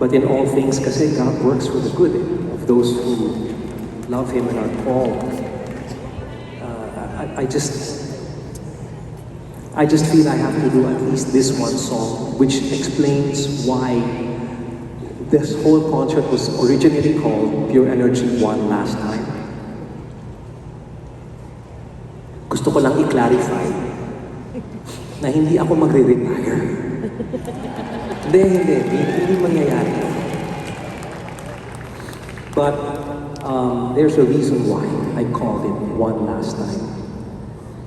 But in all things, kasi God works for the good of those who love Him and are called. I just feel I have to do at least this one song, which explains why this whole concert was originally called Pure Energy One Last Time. Gusto ko lang i-clarify na hindi ako magre-retire. Hindi mangyayari. But there's a reason why I called it One Last Time.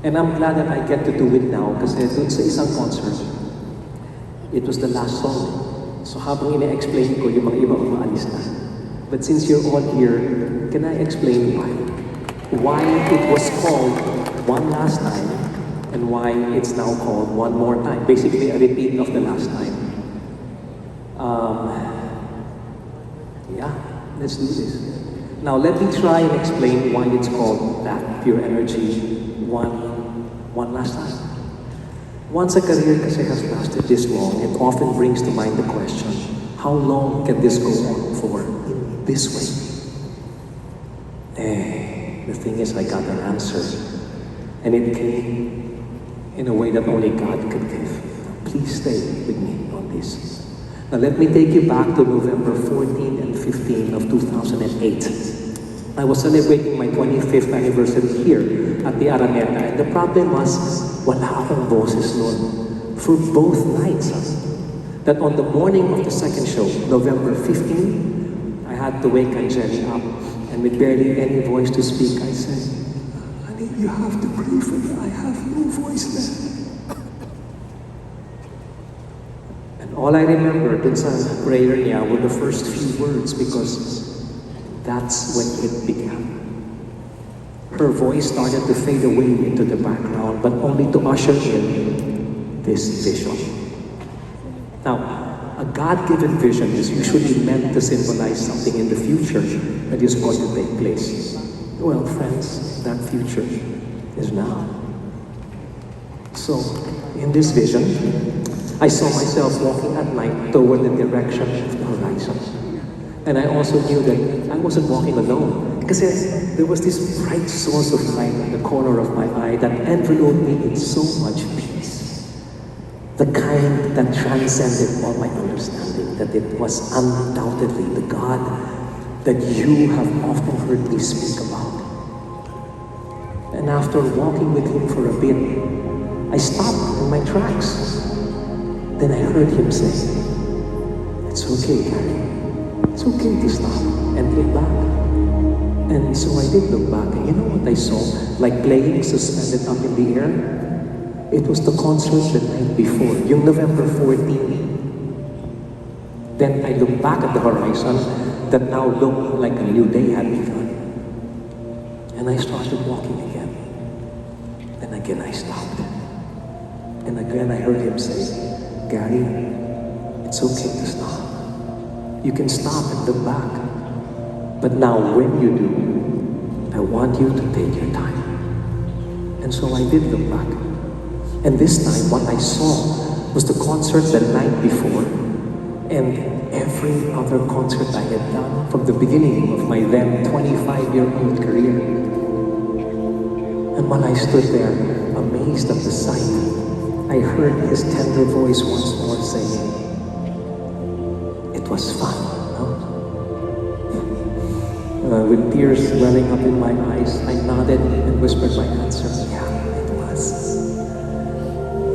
And I'm glad that I get to do it now kasi dun sa isang concert, it was the last song. So habang ina-explain ko, yung mga iba umaalis na. But since you're all here, can I explain why? Why it was called One Last Time and why it's now called One More Time. Basically a repeat of the last time. Yeah, let's do this. Now let me try and explain why it's called that, Pure Energy One Last Time. Once a career kasi has lasted this long, it often brings to mind the question, how long can this go on for in this way? The thing is, I got an answer. And it came in a way that only God could give. Please stay with me on this. Now let me take you back to November 14 and 15 of 2008. I was celebrating my 25th anniversary here at the Araneta. And the problem was, wala akong boses noon for both nights. That on the morning of the second show, November 15, I had to wake Angeli up. And with barely any voice to speak, I said, honey, you have to pray for me. I have no voice left. And all I remember dun sa prayer niya were the first few words because that's when it began. Her voice started to fade away into the background, but only to usher in this vision. Now, a God-given vision is usually meant to symbolize something in the future that is going to take place. Well, friends, that future is now. So, in this vision, I saw myself walking at night toward the direction of the horizon. And I also knew that I wasn't walking alone because there was this bright source of light in the corner of my eye that enveloped me in so much peace. The kind that transcended all my understanding, that it was undoubtedly the God that you have often heard me speak about. And after walking with Him for a bit, I stopped in my tracks. Then I heard Him say, "It's okay, Gary. It's okay to stop and look back." And so I did look back, and you know what I saw? Like playing suspended up in the air? It was the concert the night before, yung November 14. Then I looked back at the horizon that now looked like a new day had begun. And I started walking again. And again I stopped. And again I heard Him say, "Gary, it's okay to stop. You can stop and look back. But now when you do, I want you to take your time." And so I did look back. And this time what I saw was the concert the night before and every other concert I had done from the beginning of my then 25-year-old career. And while I stood there, amazed at the sight, I heard His tender voice once more saying, "It was fun, no?" With tears welling up in my eyes, I nodded and whispered my answer, "Yeah, it was."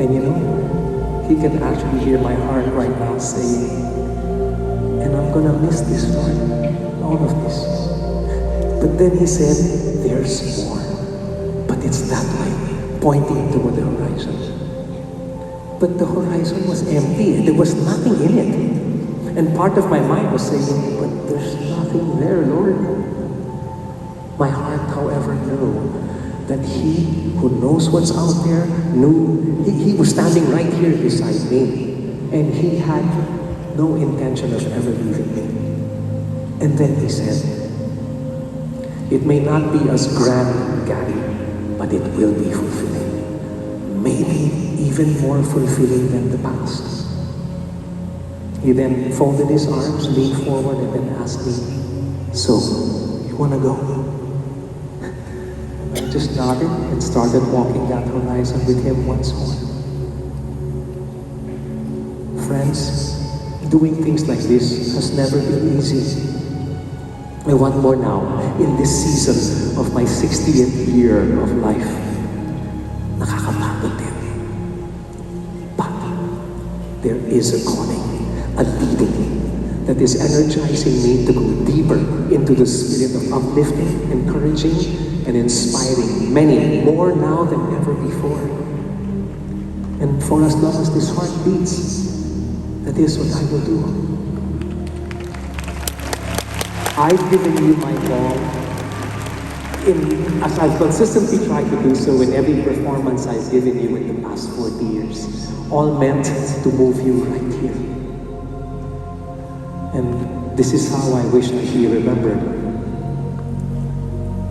And you know, He can actually hear my heart right now saying, "And I'm gonna miss this, Lord, all of this." But then He said, "There's more, but it's that way," pointing toward the horizon. But the horizon was empty, there was nothing in it. And part of my mind was saying, "But there's nothing there, Lord." My heart, however, knew that He who knows what's out there knew He was standing right here beside me. And He had no intention of ever leaving me. And then He said, "It may not be as grand, Gary, but it will be fulfilling. Maybe even more fulfilling than the past." He then folded his arms, leaned forward, and then asked me, "So, you wanna go?" I just nodded and started walking that horizon with him once more. Friends, doing things like this has never been easy. I want more now, in this season of my 60th year of life. Nakakapagod din. But there is a calling, a leading that is energizing me to go deeper into the spirit of uplifting, encouraging, and inspiring many more now than ever before. And for as long as this heart beats, that is what I will do. I've given you my all, as I've consistently tried to do so in every performance I've given you in the past 40 years, all meant to move you right here. And this is how I wish to be remembered.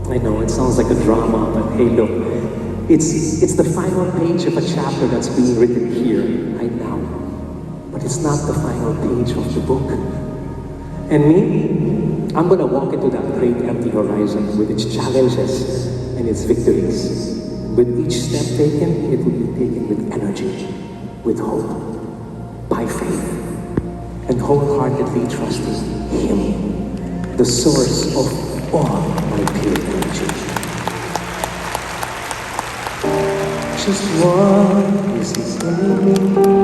I know it sounds like a drama, but hey, look, it's the final page of a chapter that's being written here, right now. But it's not the final page of the book. And me, I'm gonna walk into that great empty horizon with its challenges and its victories. With each step taken, it will be taken with energy, with hope, by faith, and wholeheartedly trusting Him, the source of all my pure energy. Just one is His name.